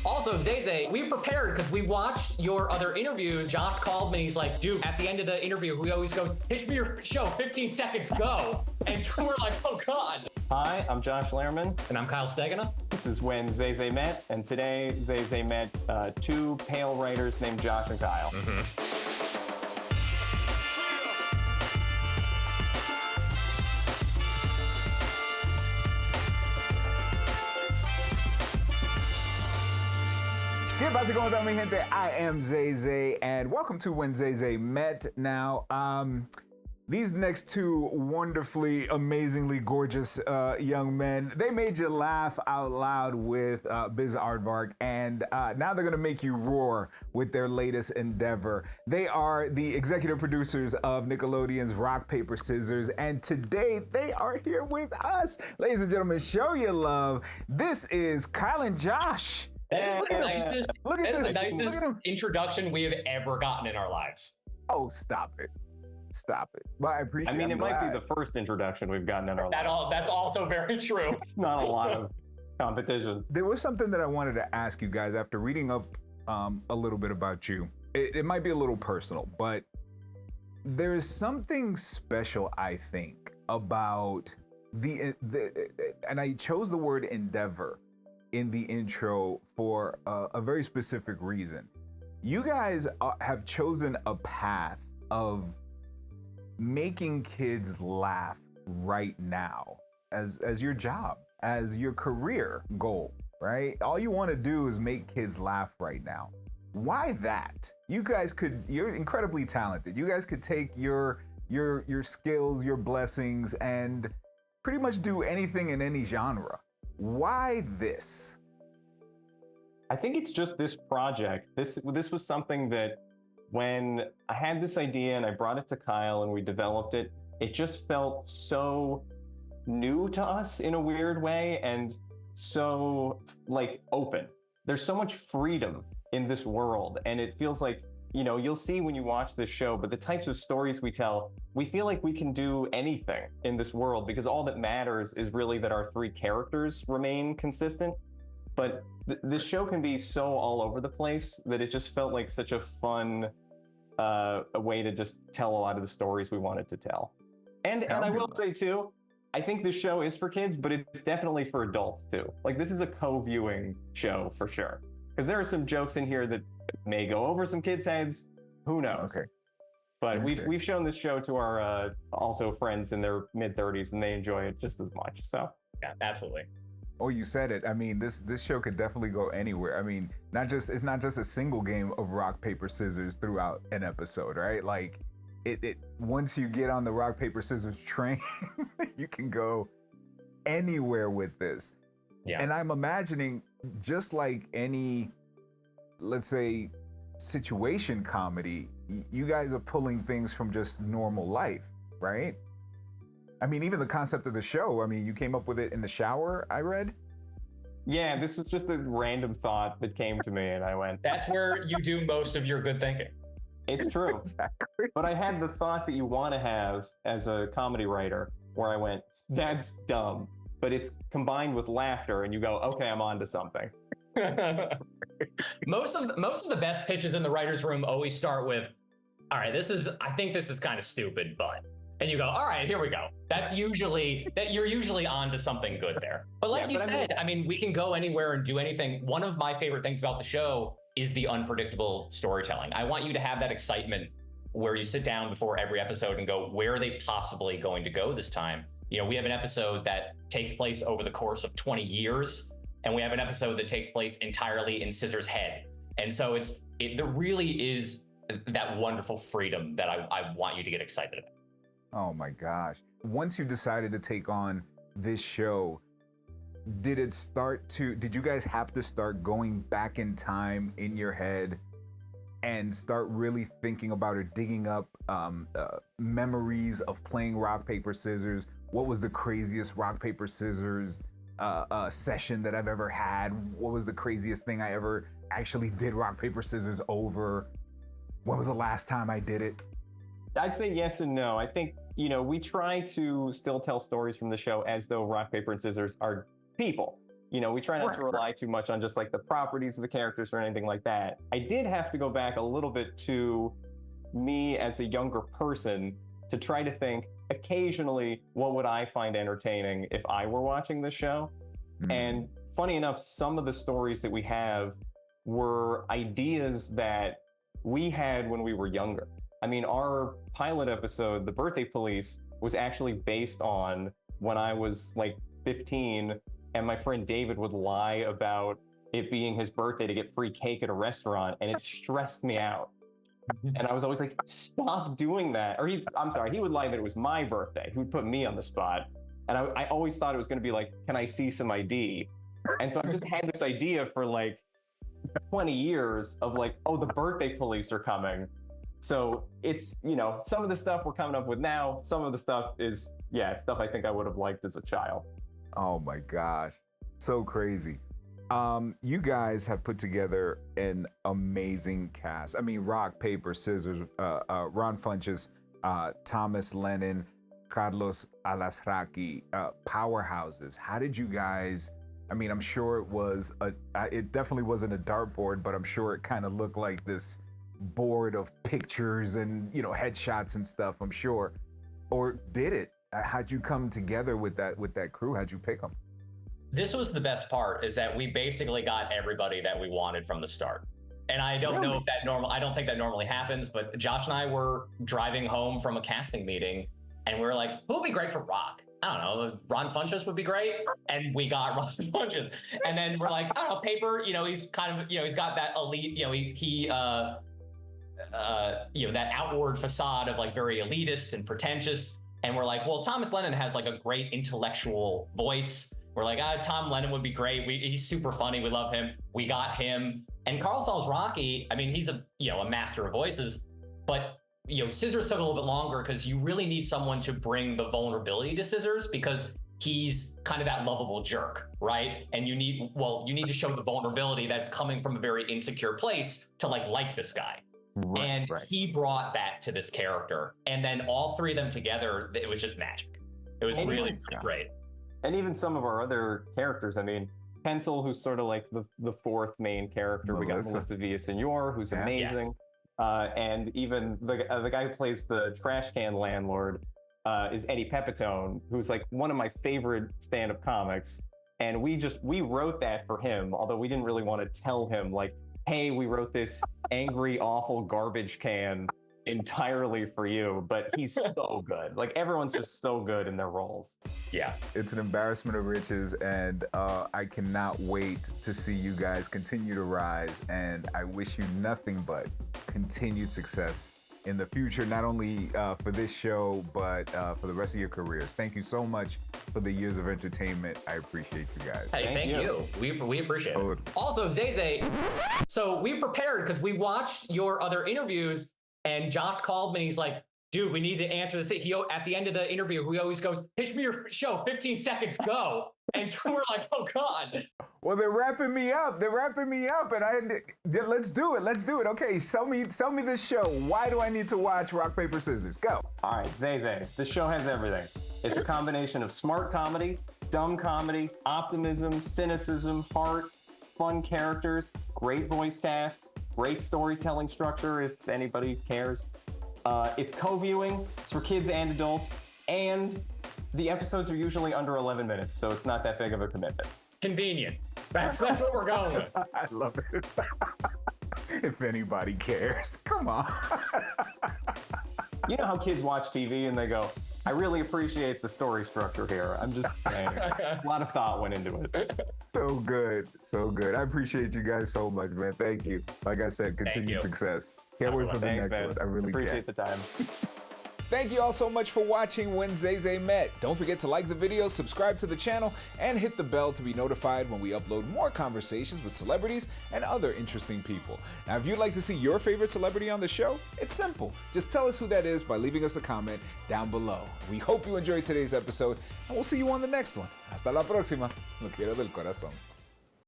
Also, Zay Zay, we prepared because we watched your other interviews. Josh called me and he's like, dude, at the end of the interview, he always goes, pitch me your show, 15 seconds, go. And so we're like, oh God. Hi, I'm Josh Lehrman. And I'm Kyle Stegina. This is When Zay Zay Met, and today Zay Zay met two pale writers named Josh and Kyle. ¿Qué pasa con toda mi gente? I am Zay Zay, and welcome to When Zay Zay Met. Now, these next two wonderfully, amazingly gorgeous young men, they made you laugh out loud with Biz Aardvark, and now they're gonna make you roar with their latest endeavor. They are the executive producers of Nickelodeon's Rock, Paper, Scissors, and today they are here with us. Ladies and gentlemen, show your love. This is Kyle and Josh. That is the nicest introduction we have ever gotten in our lives. Oh, stop it. Stop it. Well, I appreciate it. I mean, it might be the first introduction we've gotten in our lives. That's also very true. It's not a lot of competition. There was something that I wanted to ask you guys after reading up a little bit about you. It might be a little personal, but there is something special, I think, about and I chose the word endeavor in the intro for a very specific reason. You guys have chosen a path of making kids laugh right now as your job, as your career goal, right? All you want to do is make kids laugh right now. Why that? You're incredibly talented. You guys could take your skills, your blessings, and pretty much do anything in any genre. Why this? I think it's just this project. This was something that when I had this idea and I brought it to Kyle and we developed it, it just felt so new to us in a weird way and so like open. There's so much freedom in this world, and it feels like, you know, you'll see when you watch this show, but the types of stories we tell, we feel like we can do anything in this world because all that matters is really that our three characters remain consistent. But this show can be so all over the place that it just felt like such a fun a way to just tell a lot of the stories we wanted to tell. And I will say too, I think this show is for kids, but it's definitely for adults too. Like, this is a co-viewing show for sure. Because there are some jokes in here that may go over some kids' heads. Who knows? Okay. But we've shown this show to our also friends in their mid-30s, and they enjoy it just as much. So yeah, absolutely. Oh, you said it. I mean, this show could definitely go anywhere. I mean, it's not just a single game of rock, paper, scissors throughout an episode, right? Like, it once you get on the rock, paper, scissors train, you can go anywhere with this. Yeah. And I'm imagining, just like any, let's say, situation comedy, you guys are pulling things from just normal life, right? I mean, even the concept of the show, I mean, you came up with it in the shower, I read? Yeah, this was just a random thought that came to me, and I went... That's where you do most of your good thinking. It's true. Exactly. But I had the thought that you want to have as a comedy writer, where I went, that's dumb. But it's combined with laughter, and you go, okay, I'm on to something. Most of the best pitches in the writer's room always start with, all right, I think this is kind of stupid, but... And you go, all right, here we go. You're usually on to something good there. But like you said, I mean, we can go anywhere and do anything. One of my favorite things about the show is the unpredictable storytelling. I want you to have that excitement where you sit down before every episode and go, where are they possibly going to go this time? You know, we have an episode that takes place over the course of 20 years, and we have an episode that takes place entirely in Scissor's head. And so there really is that wonderful freedom that I want you to get excited about. Oh my gosh. Once you decided to take on this show, did you guys have to start going back in time in your head and start really thinking about or digging up memories of playing rock, paper, scissors? What was the craziest rock, paper, scissors session that I've ever had? What was the craziest thing I ever actually did rock, paper, scissors over? When was the last time I did it? I'd say yes and no. I think, we try to still tell stories from the show as though rock, paper, and scissors are people. You know, we try not to rely too much on just like the properties of the characters or anything like that. I did have to go back a little bit to me as a younger person to try to think occasionally, what would I find entertaining if I were watching this show? And funny enough, some of the stories that we have were ideas that we had when we were younger. I mean, our pilot episode, The Birthday Police, was actually based on when I was like 15 and my friend David would lie about it being his birthday to get free cake at a restaurant, and it stressed me out. And I was always like, stop doing that. Or I'm sorry, he would lie that it was my birthday. He would put me on the spot. And I always thought it was going to be like, can I see some ID? And so I just had this idea for like 20 years of like, oh, the birthday police are coming. So it's, you know, some of the stuff we're coming up with now, some of the stuff is, yeah, stuff I think I would have liked as a child. Oh my gosh, so crazy. You guys have put together an amazing cast. I mean, rock, paper, scissors, Ron Funches, Thomas Lennon, Carlos Alasraqui, powerhouses. How did you guys, I mean, I'm sure it definitely wasn't a dartboard, but I'm sure it kind of looked like this board of pictures and, you know, headshots and stuff, I'm sure. Or did it? How'd you come together with that crew? How'd you pick them? This was the best part, is that we basically got everybody that we wanted from the start. And I don't know if I don't think that normally happens, but Josh and I were driving home from a casting meeting and we were like, who would be great for rock? I don't know, Ron Funches would be great. And we got Ron Funches. And then we're like, I don't know, Paper, you know, he's kind of, you know, he's got that elite, you know, he you know, that outward facade of like very elitist and pretentious. And we're like, well, Thomas Lennon has like a great intellectual voice. We're like, Tom Lennon would be great. He's super funny. We love him. We got him. And Carl Rocky, I mean, he's a master of voices, but you know, Scissors took a little bit longer because you really need someone to bring the vulnerability to Scissors, because he's kind of that lovable jerk, right? And you need to show the vulnerability that's coming from a very insecure place to like this guy. Right. He brought that to this character. And then all three of them together, it was just magic. It was really great. And even some of our other characters, I mean, Pencil, who's sort of like the fourth main character. We got Melissa Villasenor, who's amazing. Yes. And even the guy who plays the trash can landlord is Eddie Pepitone, who's like one of my favorite stand-up comics. And we wrote that for him, although we didn't really want to tell him like, hey, we wrote this angry, awful garbage can entirely for you, but he's so good. Like, everyone's just so good in their roles. Yeah. It's an embarrassment of riches, and I cannot wait to see you guys continue to rise, and I wish you nothing but continued success in the future, not only for this show, but for the rest of your careers. Thank you so much for the years of entertainment. I appreciate you guys. Hey, thank you. We appreciate it. Also, Zay Zay, so we prepared because we watched your other interviews, and Josh called me and he's like, dude, we need to answer this. At the end of the interview, he always goes, pitch me your show, 15 seconds, go. And so we're like, oh God. Well, they're wrapping me up, and let's do it. Okay, sell me this show. Why do I need to watch Rock, Paper, Scissors? Go. All right, Zay Zay, this show has everything. It's a combination of smart comedy, dumb comedy, optimism, cynicism, heart, fun characters, great voice cast, great storytelling structure, if anybody cares. It's co-viewing, it's for kids and adults, and the episodes are usually under 11 minutes, so it's not that big of a commitment. Convenient. That's what we're going with. I love it. If anybody cares, come on. You know how kids watch TV and they go, I really appreciate the story structure here. I'm just saying, a lot of thought went into it. So good. I appreciate you guys so much, man. Thank you. Like I said, continued success. Can't wait for the next one. I really appreciate the time. Thank you all so much for watching When Zay Zay Met. Don't forget to like the video, subscribe to the channel, and hit the bell to be notified when we upload more conversations with celebrities and other interesting people. Now, if you'd like to see your favorite celebrity on the show, it's simple. Just tell us who that is by leaving us a comment down below. We hope you enjoyed today's episode, and we'll see you on the next one. Hasta la próxima. Lo quiero del corazón.